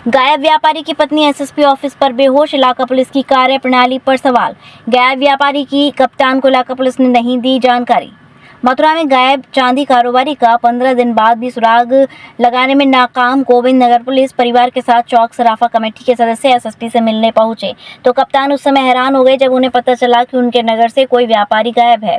गायब व्यापारी की पत्नी एसएसपी ऑफिस पर बेहोश, इलाका पुलिस की कार्य प्रणाली पर सवाल। गायब व्यापारी की कप्तान को इलाका पुलिस ने नहीं दी जानकारी। मथुरा में गायब चांदी कारोबारी का 15 दिन बाद भी सुराग लगाने में नाकाम गोविंद नगर पुलिस परिवार के साथ चौक सराफा कमेटी के सदस्य एसएसपी से मिलने पहुंचे तो कप्तान उस समय हैरान हो गए जब उन्हें पता चला कि उनके नगर से कोई व्यापारी गायब है।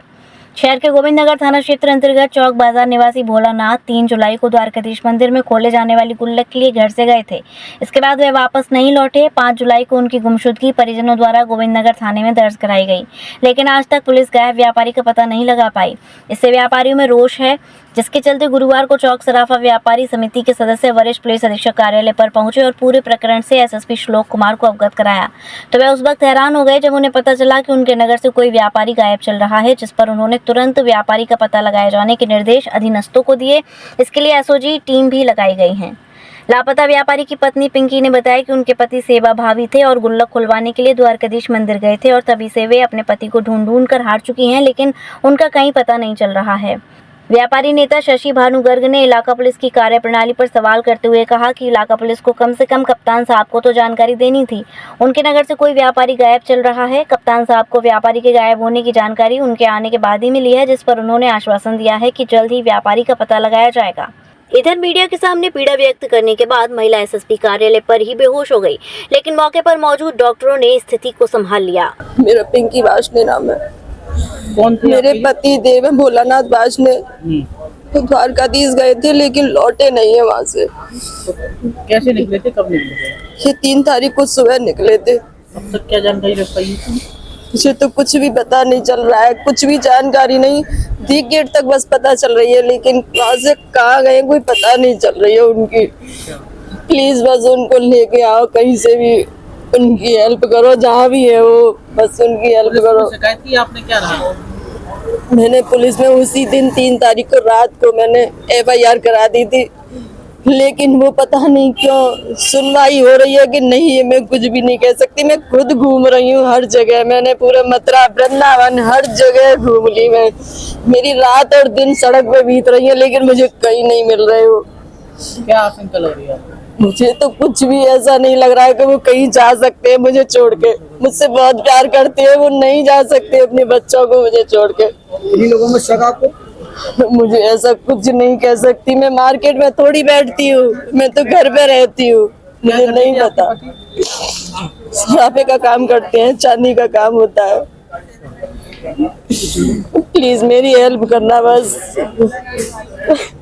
शहर के गोविंद नगर थाना क्षेत्र अंतर्गत चौक बाजार निवासी भोलानाथ 3 जुलाई को द्वारकाधीश मंदिर में खोले जाने वाली गुल्लक के लिए घर से गए थे। इसके बाद वे वापस नहीं लौटे। 5 जुलाई को उनकी गुमशुदगी परिजनों द्वारा गोविंद नगर थाने में दर्ज कराई गई, लेकिन आज तक पुलिस गायब व्यापारी का पता नहीं लगा पाई। इससे व्यापारियों में रोष है, जिसके चलते गुरुवार को चौक सराफा व्यापारी समिति के सदस्य वरिष्ठ पुलिस अधीक्षक कार्यालय पर पहुंचे और पूरे प्रकरण से एसएसपी श्लोक कुमार को अवगत कराया तो वे उस वक्त हैरान हो गए जब उन्हें पता चला कि उनके नगर से कोई व्यापारी गायब चल रहा है, जिस पर उन्होंने तुरंत व्यापारी का पता लगाए जाने के निर्देश अधीनस्थों को दिए। इसके लिए एसओजी टीम भी लगाई गई है। लापता व्यापारी की पत्नी पिंकी ने बताया कि उनके पति सेवा भावी थे और गुल्लक खुलवाने के लिए द्वारकाधीश मंदिर गए थे और तभी से वे अपने पति को ढूंढ कर हार चुकी हैं, लेकिन उनका कहीं पता नहीं चल रहा है। व्यापारी नेता शशि भानु गर्ग ने इलाका पुलिस की कार्यप्रणाली पर सवाल करते हुए कहा कि इलाका पुलिस को कम से कम कप्तान साहब को तो जानकारी देनी थी। उनके नगर से कोई व्यापारी गायब चल रहा है। कप्तान साहब को व्यापारी के गायब होने की जानकारी उनके आने के बाद ही मिली है, जिस पर उन्होंने आश्वासन दिया है कि जल्द ही व्यापारी का पता लगाया जाएगा। इधर मीडिया के सामने पीड़ा व्यक्त करने के बाद महिला एसएसपी कार्यालय पर ही बेहोश हो गई, लेकिन मौके पर मौजूद डॉक्टरों ने स्थिति को संभाल लिया। मेरा पिंकी वाशने नाम है। कौन थे मेरे पति देव है भोलानाथ वाशने। तो द्वारकाधीश गए थे लेकिन लौटे नहीं है वहाँ से। तो कैसे निकले थे, कब निकले थे? ये 3 तारीख को सुबह निकले थे। अब तक क्या जानकारी रख पाई थी? मुझे तो कुछ भी पता नहीं चल रहा है, कुछ भी जानकारी नहीं। दी गेट तक बस पता चल रही है, लेकिन कहाँ से कहाँ गए कोई पता नहीं चल रही है उनकी। प्लीज बस उनको लेके आओ, कहीं से भी उनकी हेल्प करो, जहाँ भी है वो, बस उनकी हेल्प करो। शिकायत की आपने, क्या रहा? मैंने पुलिस में उसी दिन 3 तारीख को रात को मैंने FIR करा दी थी, लेकिन वो पता नहीं क्यों सुनवाई हो रही है कि नहीं है। मैं कुछ भी नहीं कह सकती। मैं खुद घूम रही हूँ हर जगह, मैंने पूरा मथुरा वृंदावन हर जगह घूम ली मैं। मेरी रात और दिन सड़क पे बीत रही है, लेकिन मुझे कहीं नहीं मिल रहे हो। क्या आशंका लग रही है? मुझे तो कुछ भी ऐसा नहीं लग रहा है कि वो कहीं जा सकते हैं मुझे छोड़ के। मुझसे बहुत प्यार करते हैं, वो नहीं जा सकते अपने बच्चों को मुझे छोड़ के। इन्हीं लोगों में शक आपको? मुझे ऐसा कुछ नहीं कह सकती। मैं मार्केट में थोड़ी बैठती हूँ, मैं तो घर पे रहती हूँ। मुझे नहीं पता। सराफे का काम करते हैं, चांदी का काम होता है। प्लीज मेरी हेल्प करना, बस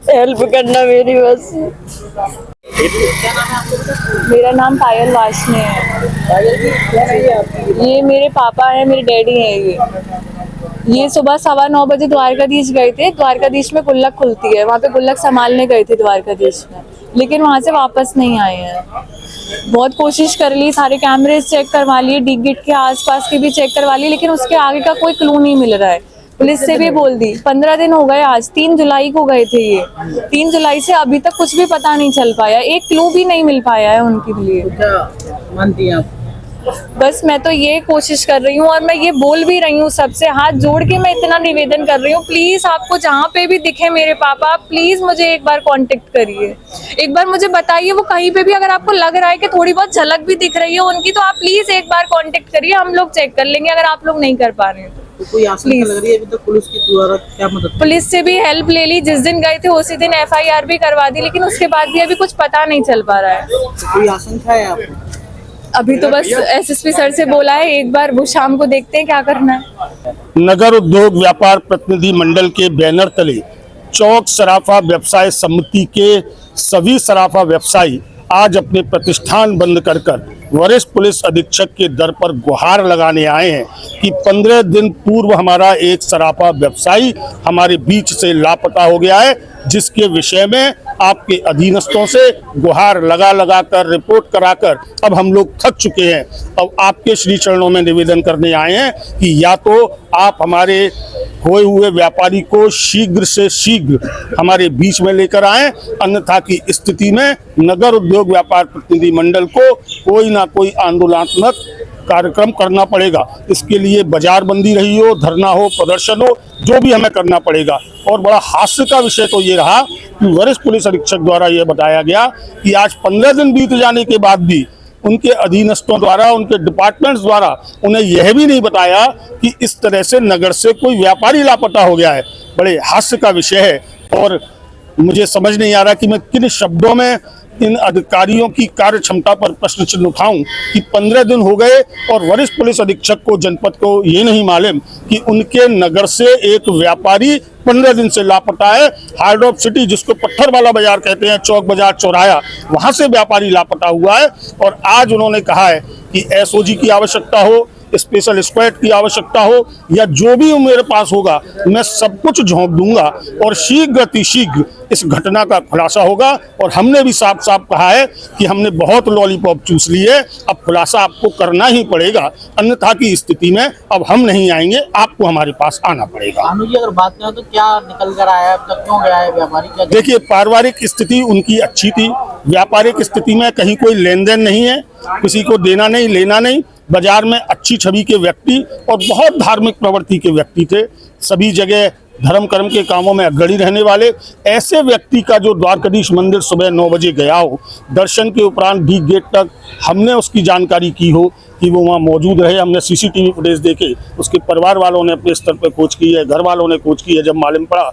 हेल्प करना मेरी बस। क्या नाम है आपका? मेरा नाम पायल वाशने है। ये मेरे पापा हैं, मेरे डैडी हैं। ये सुबह 9:15 बजे द्वारकाधीश गए थे। द्वारकाधीश में गुल्लक खुलती है, वहाँ पे गुल्लक संभालने गए थे द्वारकाधीश में, लेकिन वहाँ से वापस नहीं आए हैं। बहुत कोशिश कर ली, सारे कैमरेज चेक करवा लिए, डी गेट के आसपास के भी चेक करवा लिए, लेकिन उसके आगे का कोई क्लू नहीं मिल रहा है। पुलिस से भी बोल दी। 15 दिन हो गए, आज 3 जुलाई को गए थे ये। 3 जुलाई से अभी तक कुछ भी पता नहीं चल पाया, एक क्लू भी नहीं मिल पाया है उनके लिए। क्या मानती हैं आप? बस मैं तो ये कोशिश कर रही हूँ और मैं ये बोल भी रही हूँ सबसे, हाथ जोड़ के मैं इतना निवेदन कर रही हूँ, प्लीज आपको जहाँ पे भी दिखे मेरे पापा, प्लीज मुझे एक बार कांटेक्ट करिए। एक बार मुझे बताइए वो कहीं पे भी अगर आपको लग रहा है कि थोड़ी बहुत झलक भी दिख रही है उनकी, तो आप प्लीज एक बार कांटेक्ट करिए, हम लोग चेक कर लेंगे अगर आप लोग नहीं कर पा रहे हैं तो कोई आशंका लग रही है अभी तक पुलिस की द्वारा क्या मदद? पुलिस से भी हेल्प ले ली, जिस दिन गए थे उसी दिन FIR भी करवा दी, लेकिन उसके बाद भी अभी कुछ पता नहीं चल पा रहा है। कोई आशंका है आपको? अभी तो बस SSP सर से बोला है, एक बार वो शाम को देखते हैं क्या करना है। नगर उद्योग व्यापार प्रतिनिधि मंडल के बैनर तले चौक सराफा व्यवसाय समिति के सभी सराफा व्यवसायी आज अपने प्रतिष्ठान बंद कर वरिष्ठ पुलिस अधीक्षक के दर पर गुहार लगाने आए हैं कि 15 दिन पूर्व हमारा एक सराफा व्यवसायी हमारे बीच से लापता हो गया है, जिसके विषय में आपके अधीनस्थों से गुहार लगा कर रिपोर्ट कराकर अब हम लोग थक चुके हैं। अब आपके श्री चरणों में निवेदन करने आए हैं कि या तो आप हमारे खोए हुए व्यापारी को शीघ्र से शीघ्र हमारे बीच में लेकर आएं, अन्यथा की स्थिति में नगर उद्योग व्यापार प्रतिनिधि मंडल को कोई ना कोई आंदोलनात्मक कार्यक्रम करना पड़ेगा। इसके लिए बाजार बंदी रही हो, धरना हो, प्रदर्शन हो, जो भी हमें करना पड़ेगा। और बड़ा हास्य का विषय तो ये रहा कि वरिष्ठ पुलिस अधीक्षक द्वारा यह बताया गया कि आज 15 दिन बीत जाने के बाद भी उनके अधीनस्थों द्वारा, उनके डिपार्टमेंट्स द्वारा उन्हें यह भी नहीं बताया कि इस तरह से नगर से कोई व्यापारी लापता हो गया है। बड़े हास्य का विषय है और मुझे समझ नहीं आ रहा कि मैं किन शब्दों में इन अधिकारियों की कार्य क्षमता पर प्रश्न चिन्ह उठाऊं कि 15 दिन हो गए और वरिष्ठ पुलिस अधीक्षक को, जनपद को ये नहीं मालूम कि उनके नगर से एक व्यापारी 15 दिन से लापता है। हार्ट ऑफ सिटी, जिसको पत्थर वाला बाजार कहते हैं, चौक बाजार चौराया, वहां से व्यापारी लापता हुआ है। और आज उन्होंने कहा है कि एसओजी की आवश्यकता हो, स्पेशल स्क्वाड की आवश्यकता हो, या जो भी मेरे पास होगा मैं सब कुछ झोंक दूंगा और शीघ्र अतिशीघ्र इस घटना का खुलासा होगा। और हमने भी साफ साफ कहा है कि हमने बहुत लॉलीपॉप चूस लिए, अब खुलासा आपको करना ही पड़ेगा, अन्यथा की स्थिति में अब हम नहीं आएंगे, आपको हमारे पास आना पड़ेगा। भानु जी, अगर बात करें तो क्या निकल कर आया, अब तक क्यों गया है व्यापारी? क्या देखिए, पारिवारिक स्थिति उनकी अच्छी थी। व्यापारिक स्थिति में कहीं कोई लेन देन नहीं है, किसी को देना नहीं लेना नहीं। बाजार में अच्छी छवि के व्यक्ति और बहुत धार्मिक प्रवृत्ति के व्यक्ति थे, सभी जगह धर्म कर्म के कामों में अग्रणी रहने वाले। ऐसे व्यक्ति का जो द्वारकाधीश मंदिर सुबह 9 बजे गया हो, दर्शन के उपरांत भी गेट तक हमने उसकी जानकारी की हो कि वो वहाँ मौजूद रहे, हमने सीसीटीवी फुटेज देखे, उसके परिवार वालों ने अपने स्तर पर खोज की है, घर वालों ने खोज की है जब मालूम पड़ा,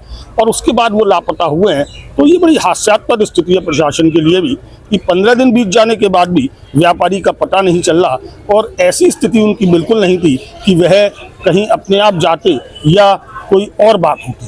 और उसके बाद वो लापता हुए हैं। तो ये बड़ी हास्यास्पद स्थिति है प्रशासन के लिए भी कि 15 दिन बीत जाने के बाद भी व्यापारी का पता नहीं चल रहा। और ऐसी स्थिति उनकी बिल्कुल नहीं थी कि वह कहीं अपने आप जाते या कोई और बात होती।